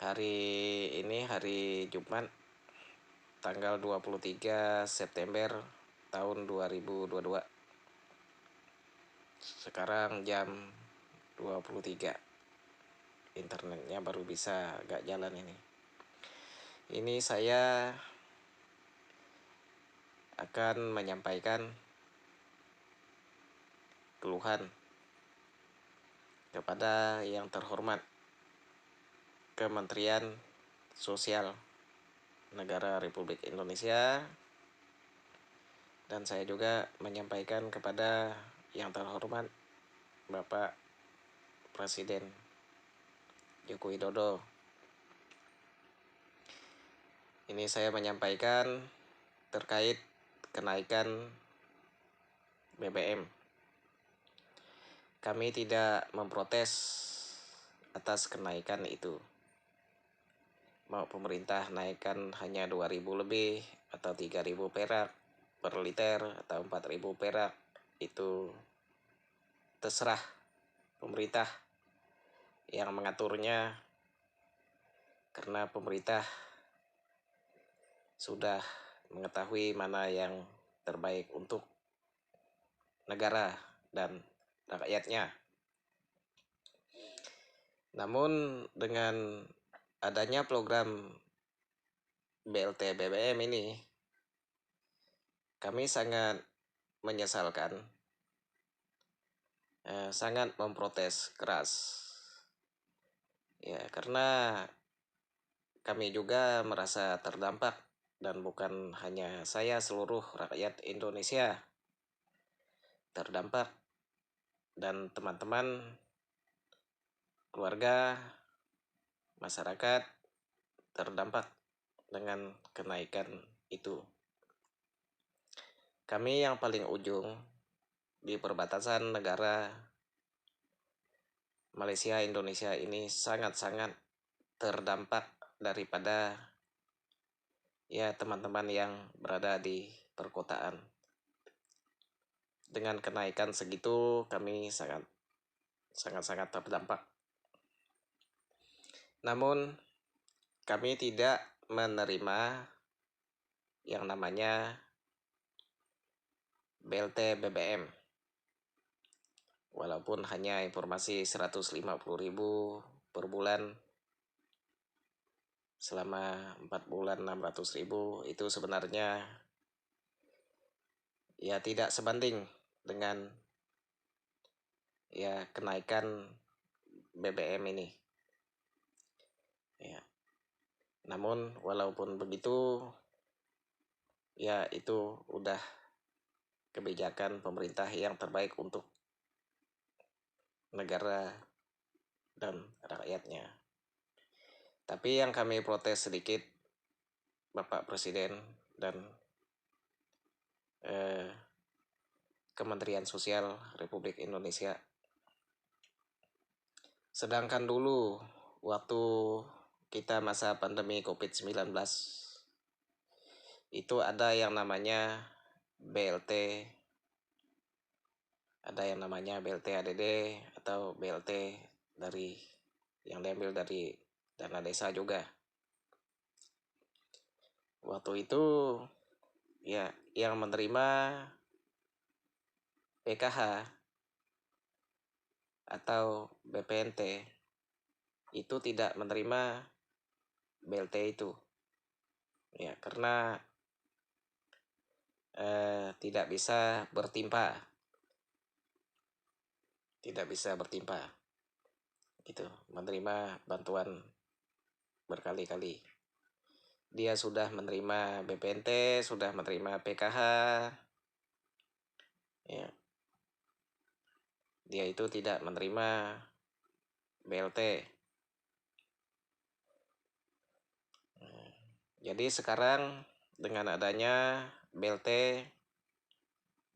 Hari ini hari Jumat tanggal 23 September tahun 2022. Sekarang jam 23. Internetnya baru bisa agak jalan ini. Ini saya akan menyampaikan keluhan kepada yang terhormat Kementerian Sosial Negara Republik Indonesia, dan saya juga menyampaikan kepada yang terhormat Bapak Presiden Joko Widodo. Ini saya menyampaikan terkait kenaikan BBM. Kami tidak memprotes atas kenaikan itu. Mau pemerintah naikkan hanya 2.000 lebih atau 3.000 perak per liter atau 4.000 perak, itu terserah pemerintah yang mengaturnya, karena pemerintah sudah mengetahui mana yang terbaik untuk negara dan rakyatnya. Namun dengan adanya program BLT BBM ini, kami sangat menyesalkan, sangat memprotes keras. Ya, karena kami juga merasa terdampak, dan bukan hanya saya, seluruh rakyat Indonesia terdampak, dan teman-teman, keluarga, masyarakat terdampak dengan kenaikan itu. Kami yang paling ujung di perbatasan negara Malaysia Indonesia ini sangat-sangat terdampak daripada teman-teman yang berada di perkotaan. Dengan kenaikan segitu, kami sangat-sangat terdampak. Namun kami tidak menerima yang namanya BLT BBM. Walaupun hanya informasi 150.000 per bulan selama 4 bulan 600.000, itu sebenarnya tidak sebanding dengan kenaikan BBM ini. Namun walaupun begitu, itu udah kebijakan pemerintah yang terbaik untuk negara dan rakyatnya. Tapi yang kami protes sedikit, Bapak Presiden dan Kementerian Sosial Republik Indonesia. Sedangkan dulu waktu kita masa pandemi COVID-19, itu ada yang namanya BLT, ada yang namanya BLT ADD atau BLT yang diambil dari dana desa juga. Waktu itu yang menerima PKH atau BPNT itu tidak menerima BLT itu, karena tidak bisa bertimpa gitu, menerima bantuan berkali-kali. Dia sudah menerima BPNT, sudah menerima PKH, dia itu tidak menerima BLT. Jadi sekarang dengan adanya BLT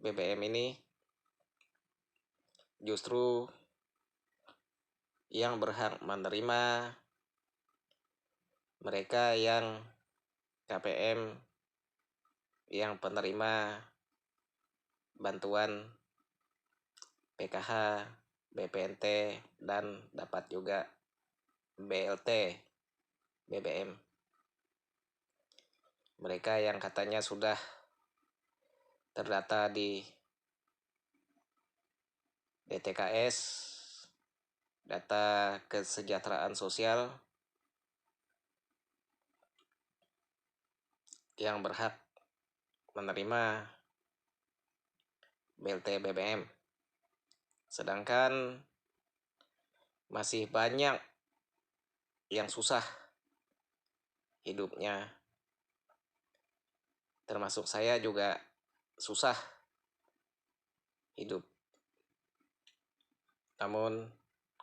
BBM ini, justru yang berhak menerima mereka yang KPM, yang penerima bantuan PKH, BPNT, dan dapat juga BLT. BBM. Mereka yang katanya sudah terdata di DTKS, data kesejahteraan sosial, yang berhak menerima BLT BBM. Sedangkan masih banyak yang susah hidupnya, termasuk saya juga susah hidup. Namun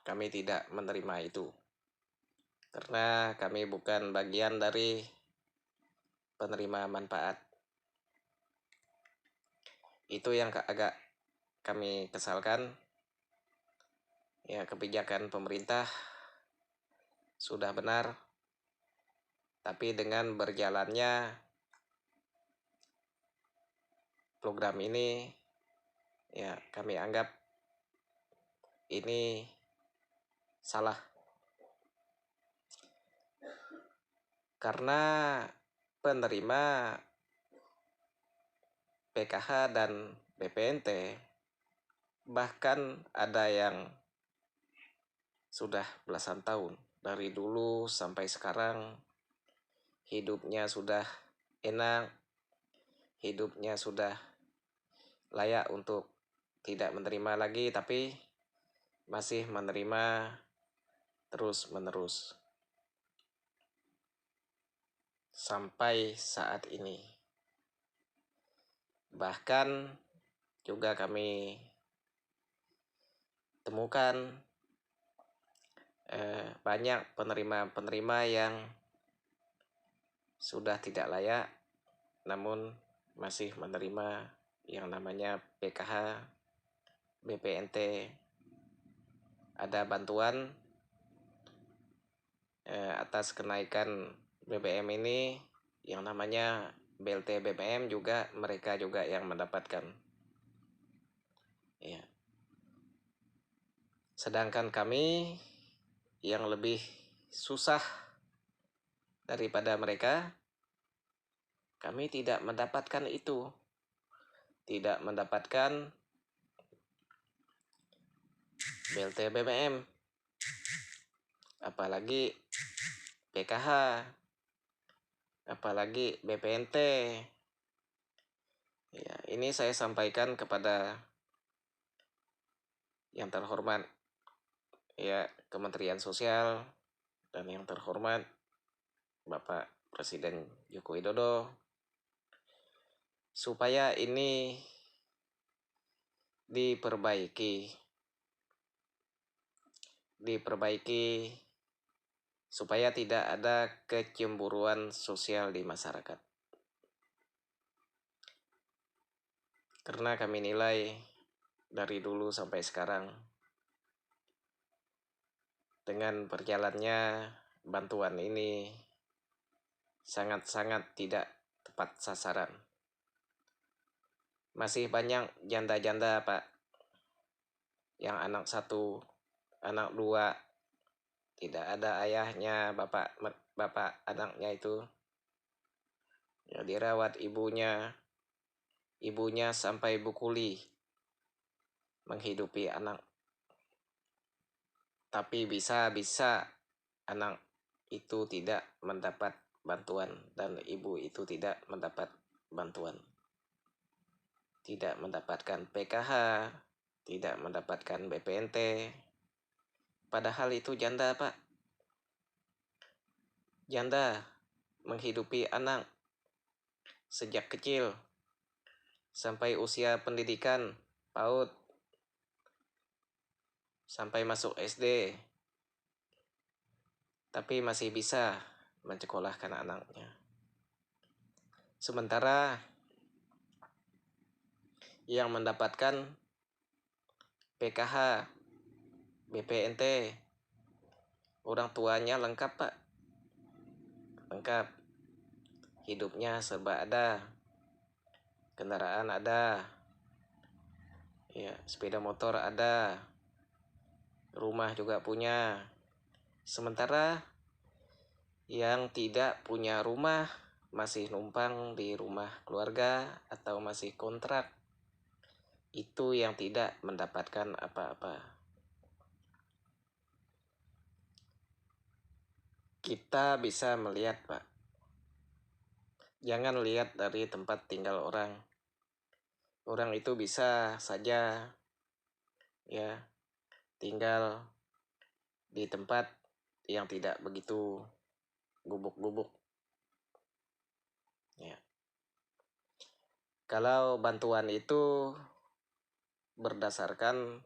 kami tidak menerima itu karena kami bukan bagian dari penerima manfaat. Itu yang agak kami kesalkan. Ya, kebijakan pemerintah sudah benar, tapi dengan berjalannya program ini, ya kami anggap ini salah. Karena penerima PKH dan BPNT bahkan ada yang sudah belasan tahun, dari dulu sampai sekarang hidupnya sudah enak, hidupnya sudah layak untuk tidak menerima lagi, tapi masih menerima terus-menerus sampai saat ini. Bahkan juga kami temukan banyak penerima-penerima yang sudah tidak layak namun masih menerima yang namanya PKH, BPNT. Ada bantuan atas kenaikan BBM ini yang namanya BLT BBM, juga mereka juga yang mendapatkan. Ya. Sedangkan kami yang lebih susah daripada mereka, kami tidak mendapatkan itu. Tidak mendapatkan BLT BBM, apalagi PKH, apalagi BPNT. Ya, ini saya sampaikan kepada yang terhormat ya Kementerian Sosial dan yang terhormat Bapak Presiden Joko Widodo, supaya ini diperbaiki supaya tidak ada kecemburuan sosial di masyarakat. Karena kami nilai dari dulu sampai sekarang dengan berjalannya bantuan ini sangat-sangat tidak tepat sasaran. Masih banyak janda-janda, Pak, yang anak satu, anak dua, tidak ada ayahnya, bapak anaknya itu. Ya, dirawat ibunya sampai bukuli menghidupi anak. Tapi bisa anak itu tidak mendapat bantuan dan ibu itu tidak mendapat bantuan. Tidak mendapatkan PKH, tidak mendapatkan BPNT. Padahal itu janda, Pak. Janda menghidupi anak sejak kecil sampai usia pendidikan PAUD, sampai masuk SD, tapi masih bisa mensekolahkan anaknya. Sementara yang mendapatkan PKH, BPNT, orang tuanya lengkap, Pak. Lengkap. Hidupnya serba ada. Kendaraan ada. Ya, sepeda motor ada. Rumah juga punya. Sementara Yang tidak punya rumah, masih numpang di rumah keluarga atau masih kontrak, itu yang tidak mendapatkan apa-apa. Kita bisa melihat, Pak. Jangan lihat dari tempat tinggal orang. Orang itu bisa saja ya tinggal di tempat yang tidak begitu gubuk-gubuk. Ya. Kalau bantuan itu berdasarkan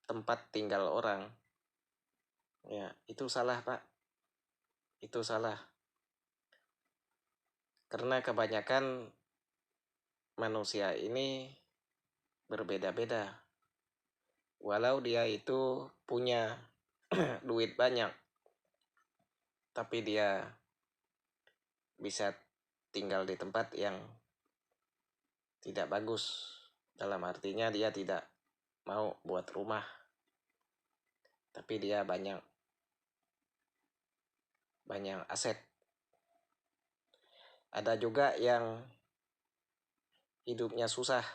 tempat tinggal orang, ya itu salah, Pak. Itu salah. Karena kebanyakan manusia ini berbeda-beda. Walau dia itu punya duit banyak, tapi dia bisa tinggal di tempat yang tidak bagus. Dalam artinya dia tidak mau buat rumah, tapi dia banyak aset. Ada juga yang hidupnya susah,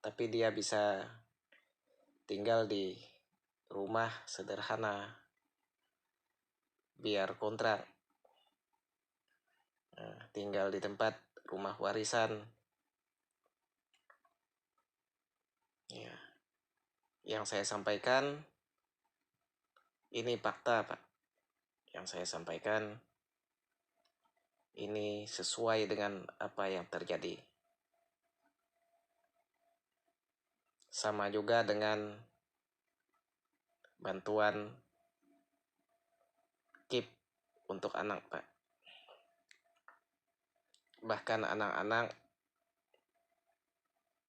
tapi dia bisa tinggal di rumah sederhana, biar kontrak, tinggal di tempat rumah warisan. Ya. Yang saya sampaikan ini fakta, Pak. Yang saya sampaikan ini sesuai dengan apa yang terjadi. Sama juga dengan bantuan KIP untuk anak, Pak. Bahkan anak-anak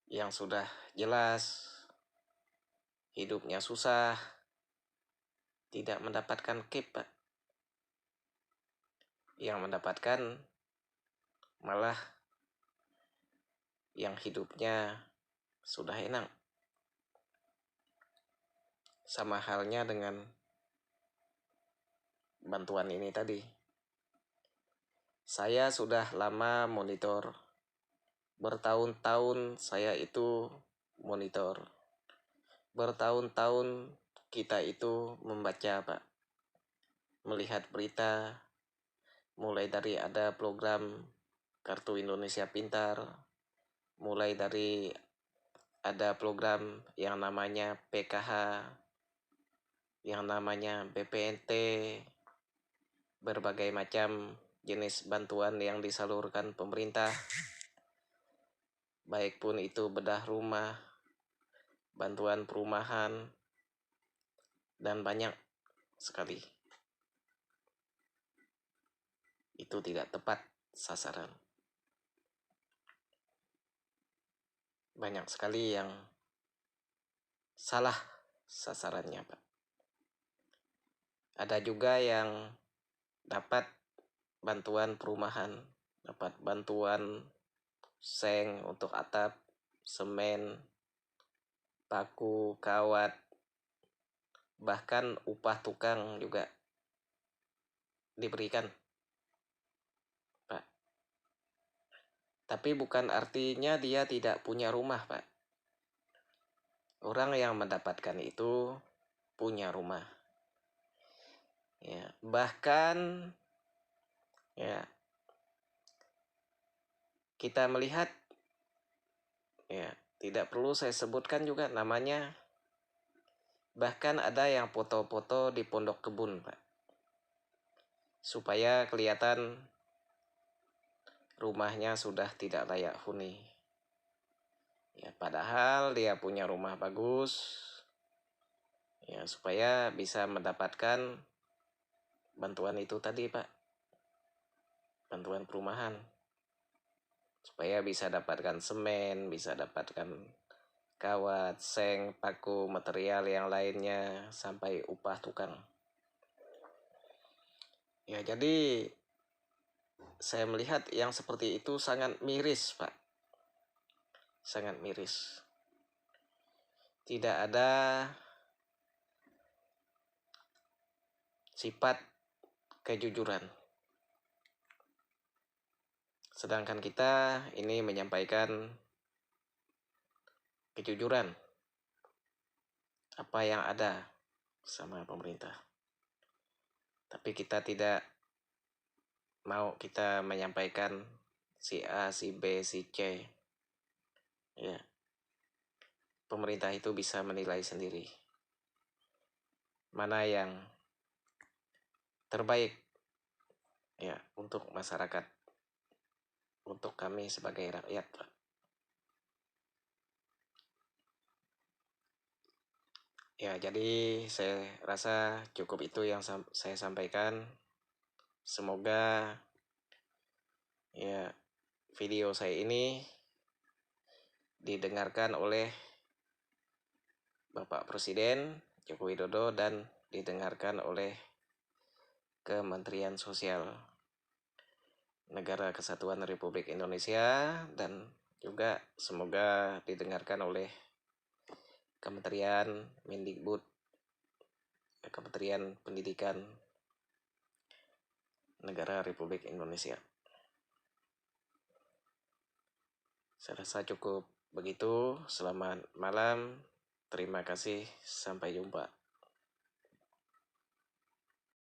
yang sudah jelas hidupnya susah tidak mendapatkan KIP, Pak. Yang mendapatkan malah yang hidupnya sudah enak. Sama halnya dengan bantuan ini tadi. Saya sudah lama monitor. Bertahun-tahun saya itu monitor. Bertahun-tahun kita itu membaca, Pak. Melihat berita, mulai dari ada program Kartu Indonesia Pintar, mulai dari ada program yang namanya PKH, yang namanya BPNT, berbagai macam jenis bantuan yang disalurkan pemerintah, baik pun itu bedah rumah, bantuan perumahan, dan banyak sekali. Itu tidak tepat sasaran. Banyak sekali yang salah sasarannya, Pak. Ada juga yang dapat bantuan perumahan, dapat bantuan seng untuk atap, semen, paku, kawat, bahkan upah tukang juga diberikan, Pak. Tapi bukan artinya dia tidak punya rumah, Pak. Orang yang mendapatkan itu punya rumah. Ya, bahkan ya kita melihat, ya tidak perlu saya sebutkan juga namanya, bahkan ada yang foto-foto di pondok kebun, Pak, supaya kelihatan rumahnya sudah tidak layak huni. Ya, padahal dia punya rumah bagus, ya supaya bisa mendapatkan bantuan itu tadi, Pak, bantuan perumahan, supaya bisa dapatkan semen, bisa dapatkan kawat, seng, paku, material yang lainnya, sampai upah tukang. Ya, jadi saya melihat yang seperti itu sangat miris, Pak. Sangat miris. Tidak ada sifat kejujuran. Sedangkan kita ini menyampaikan kejujuran apa yang ada sama pemerintah. Tapi kita tidak mau kita menyampaikan si A, si B, si C. Ya, pemerintah itu bisa menilai sendiri mana yang terbaik ya untuk masyarakat, untuk kami sebagai rakyat, Pak. Ya, jadi saya rasa cukup itu yang saya sampaikan. Semoga ya video saya ini didengarkan oleh Bapak Presiden Joko Widodo dan didengarkan oleh Kementerian Sosial Negara Kesatuan Republik Indonesia, dan juga semoga didengarkan oleh Kementerian Mendikbud, Kementerian Pendidikan Negara Republik Indonesia. Saya rasa cukup begitu. Selamat malam. Terima kasih. Sampai jumpa.